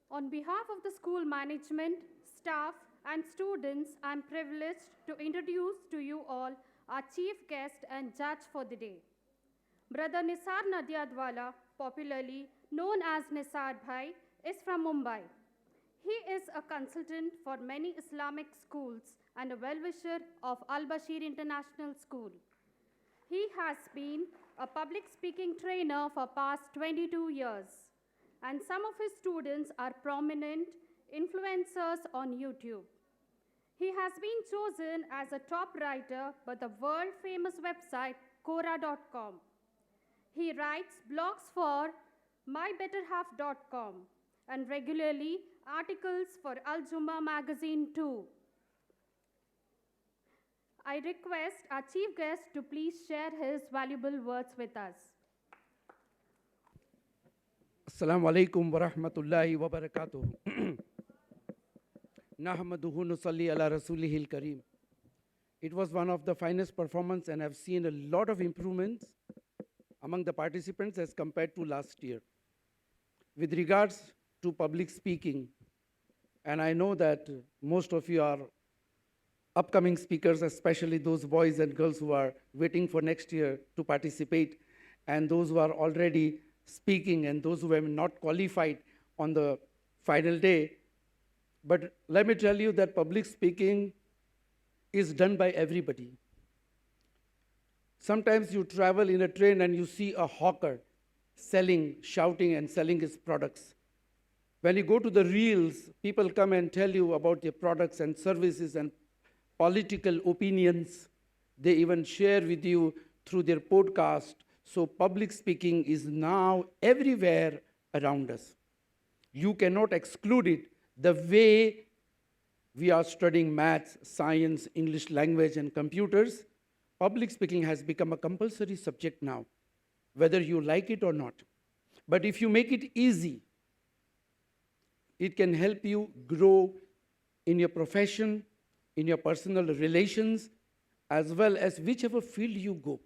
On behalf of the school management, staff, and students, I am privileged to introduce to you all our chief guest and judge for the day. Brother Nisaar Nadiadwala, popularly known as Nisaar Bhai, is from Mumbai. He is a consultant for many Islamic schools and a well-wisher of Al-Basheer International School. He has been a public speaking trainer for past 22 years, and some of his students are prominent influencers on YouTube. He has been chosen as a top writer by the world-famous website Quora.com. He writes blogs for mybetterhalf.com and regularly articles for Al Jumma magazine too. I request our chief guest to please share his valuable words with us. Assalamu alaikum wa rahmatullahi wa barakatuh. Nahmaduhu nusalli ala rasulihil kareem. It was one of the finest performances, and I've seen a lot of improvements among the participants as compared to last year. With regards to public speaking, and I know that most of you are upcoming speakers, especially those boys and girls who are waiting for next year to participate, and those who are already speaking and those who have not qualified on the final day. But let me tell you that public speaking is done by everybody. Sometimes you travel in a train and you see a hawker selling, shouting and selling his products. When you go to the reels, people come and tell you about their products and services and political opinions. They even share with you through their podcast. So public speaking is now everywhere around us. You cannot exclude it. The way we are studying maths, science, English language, and computers, public speaking has become a compulsory subject now, whether you like it or not. But if you make it easy, it can help you grow in your profession, in your personal relations, as well as whichever field you go.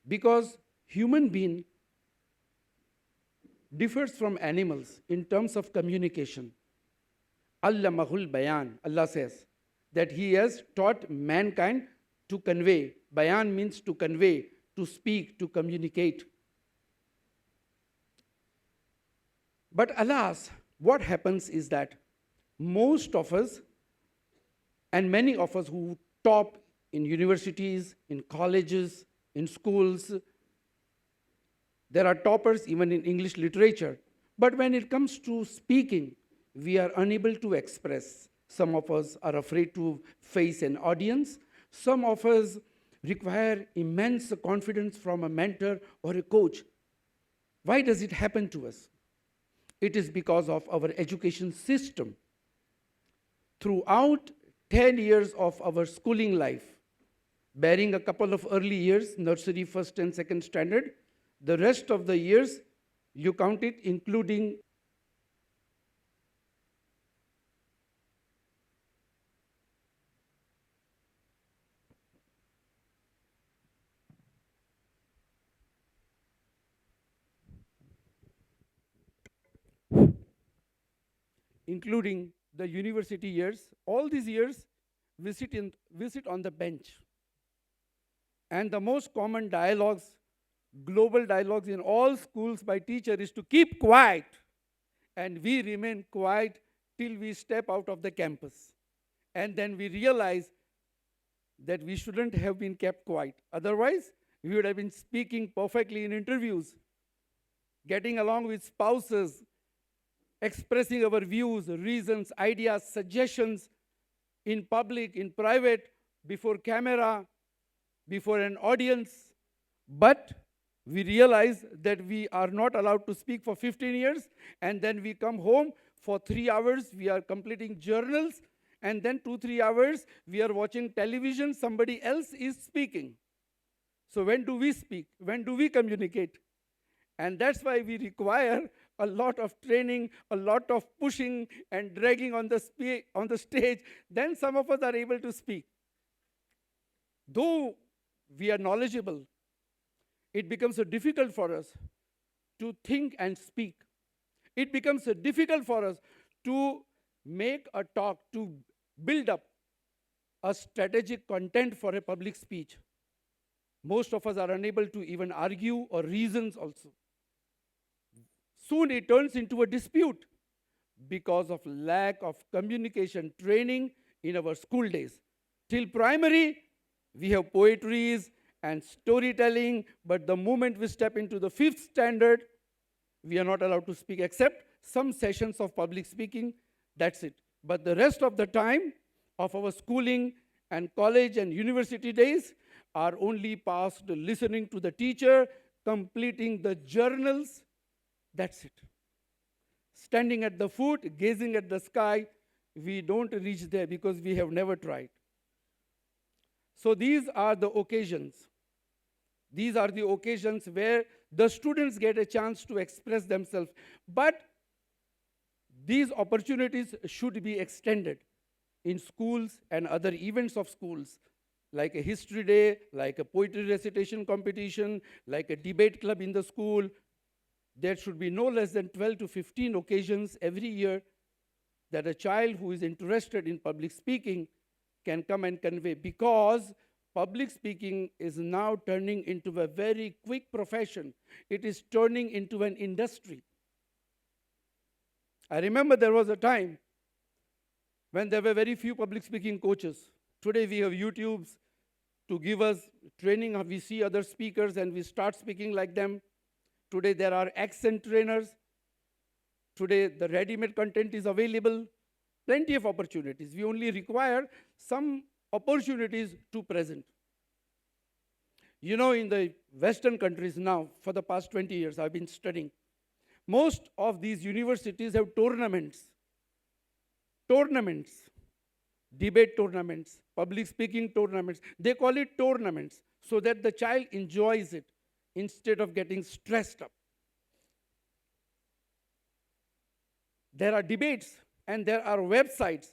Because human being differs from animals in terms of communication. Allamahul bayan, Allah says that He has taught mankind to convey. Bayan means to convey, to speak, to communicate. But alas, what happens is that most of us, and many of us who top in universities, in colleges, in schools, there are toppers even in English literature. But when it comes to speaking, we are unable to express. Some of us are afraid to face an audience. Some of us require immense confidence from a mentor or a coach. Why does it happen to us? It is because of our education system. Throughout 10 years of our schooling life, barring a couple of early years, nursery, first and second standard, the rest of the years, you count it, including the university years. All these years, we sit on the bench. And the most common dialogues, global dialogues in all schools by teacher is to keep quiet. And we remain quiet till we step out of the campus. And then we realize that we shouldn't have been kept quiet. Otherwise, we would have been speaking perfectly in interviews, getting along with spouses, expressing our views, reasons, ideas, suggestions in public, in private, before camera, before an audience. But we realize that we are not allowed to speak for 15 years, and then we come home for 3 hours, we are completing journals, and then 2-3 hours, we are watching television, somebody else is speaking. So when do we speak? When do we communicate? And that's why we require a lot of training, a lot of pushing and dragging on the stage. Then some of us are able to speak. Though we are knowledgeable, it becomes so difficult for us to think and speak. it becomes difficult for us to make a talk, to build up a strategic content for a public speech. Most of us are unable to even argue or reasons also. Soon it turns into a dispute because of lack of communication training in our school days. Till primary, we have poetries and storytelling, but the moment we step into the 5th standard, we are not allowed to speak except some sessions of public speaking, that's it. But the rest of the time of our schooling and college and university days are only passed listening to the teacher, completing the journals, that's it. Standing at the foot, gazing at the sky, we don't reach there because we have never tried. So these are the occasions. These are the occasions where the students get a chance to express themselves. But these opportunities should be extended in schools and other events of schools, like a history day, like a poetry recitation competition, like a debate club in the school. There should be no less than 12 to 15 occasions every year that a child who is interested in public speaking can come and convey, because public speaking is now turning into a very quick profession. It is turning into an industry. I remember there was a time when there were very few public speaking coaches. Today we have YouTubes to give us training. We see other speakers and we start speaking like them. Today there are accent trainers. Today the ready-made content is available. Plenty of opportunities. We only require some opportunities to present. You know, in the Western countries now, for the past 20 years, I've been studying, most of these universities have tournaments, debate tournaments, public speaking tournaments. They call it tournaments so that the child enjoys it instead of getting stressed up. There are debates and there are websites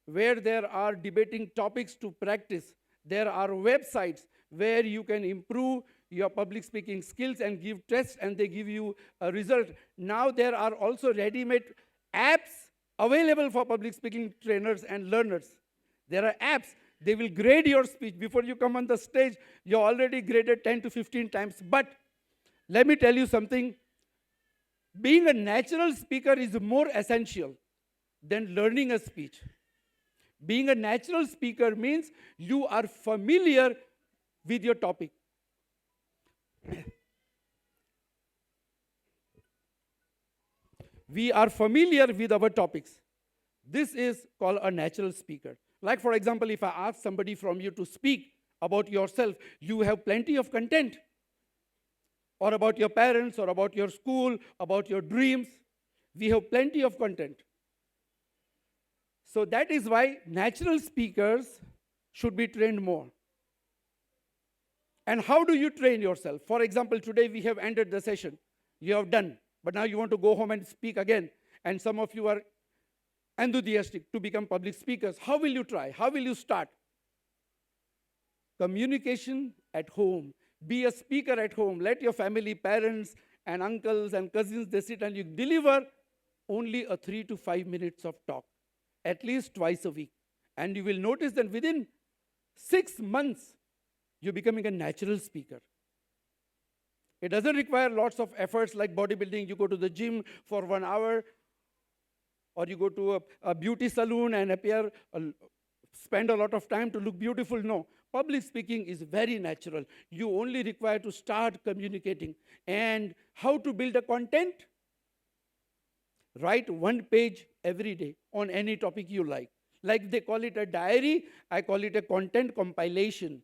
where there are debating topics to practice. There are websites where you can improve your public speaking skills and give tests and they give you a result. Now there are also ready-made apps available for public speaking trainers and learners. There are apps. They will grade your speech. Before you come on the stage, you're already graded 10 to 15 times. But let me tell you something. Being a natural speaker is more essential than learning a speech. Being a natural speaker means you are familiar with your topic. We are familiar with our topics. This is called a natural speaker. Like, for example, if I ask somebody from you to speak about yourself, you have plenty of content. Or about your parents, or about your school, about your dreams. We have plenty of content. So that is why natural speakers should be trained more. And how do you train yourself? For example, today we have ended the session. You have done. But now you want to go home and speak again. And some of you are enthusiastic to become public speakers. How will you try? How will you start? Communication at home. Be a speaker at home. Let your family, parents, and uncles and cousins, they sit and you deliver only a 3 to 5 minutes of talk, at least twice a week. And you will notice that within 6 months, you're becoming a natural speaker. It doesn't require lots of efforts like bodybuilding. You go to the gym for 1 hour, or you go to a beauty salon and spend a lot of time to look beautiful. No. Public speaking is very natural. You only require to start communicating. And how to build a content? Write 1 page every day on any topic you like. Like they call it a diary, I call it a content compilation.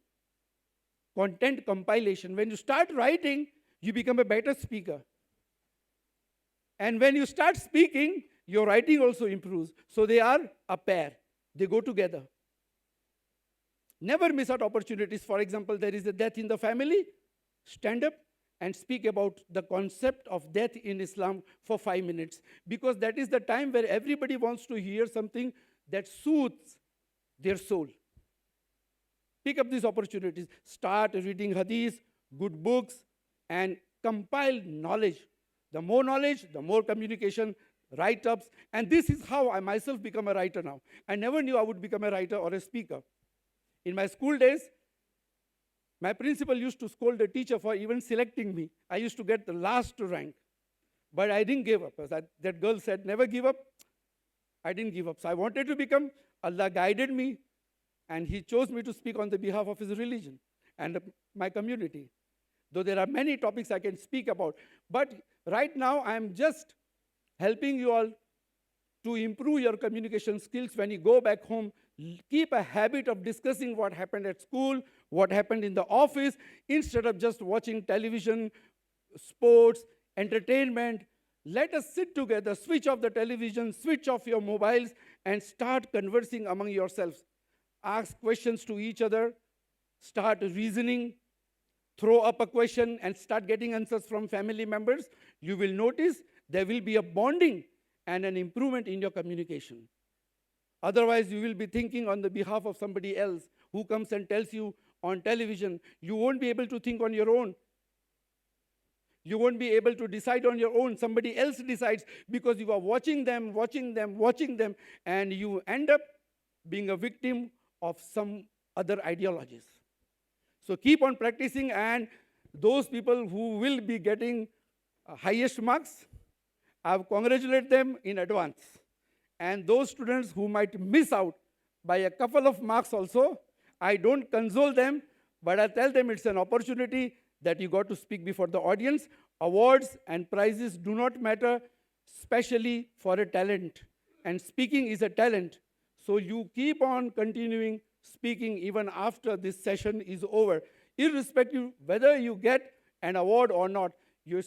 Content compilation. When you start writing, you become a better speaker. And when you start speaking, your writing also improves. So they are a pair. They go together. Never miss out opportunities. For example, there is a death in the family. Stand up and speak about the concept of death in Islam for 5 minutes. Because that is the time where everybody wants to hear something that soothes their soul. Pick up these opportunities. Start reading hadith, good books, and compile knowledge. The more knowledge, the more communication write-ups, and this is how I myself become a writer now. I never knew I would become a writer or a speaker. In my school days, my principal used to scold the teacher for even selecting me. I used to get the last rank, but I didn't give up. As that girl said, never give up. I didn't give up. So I wanted to become, Allah guided me, and He chose me to speak on the behalf of His religion and my community. Though there are many topics I can speak about, but right now I am just helping you all to improve your communication skills. When you go back home, keep a habit of discussing what happened at school, what happened in the office, instead of just watching television, sports, entertainment. Let us sit together, switch off the television, switch off your mobiles, and start conversing among yourselves. Ask questions to each other, start reasoning, throw up a question and start getting answers from family members. You will notice there will be a bonding and an improvement in your communication. Otherwise, you will be thinking on the behalf of somebody else who comes and tells you on television. You won't be able to think on your own. You won't be able to decide on your own. Somebody else decides because you are watching them, and you end up being a victim of some other ideologies. So keep on practicing, and those people who will be getting highest marks, I congratulate them in advance. And those students who might miss out by a couple of marks also, I don't console them, but I tell them it's an opportunity that you got to speak before the audience. Awards and prizes do not matter, especially for a talent. And speaking is a talent. So you keep on continuing speaking even after this session is over. Irrespective whether you get an award or not, you're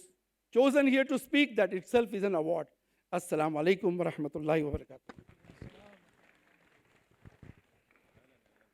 chosen here to speak, that itself is an award. Assalamu alaikum wa rahmatullahi wa barakatuh.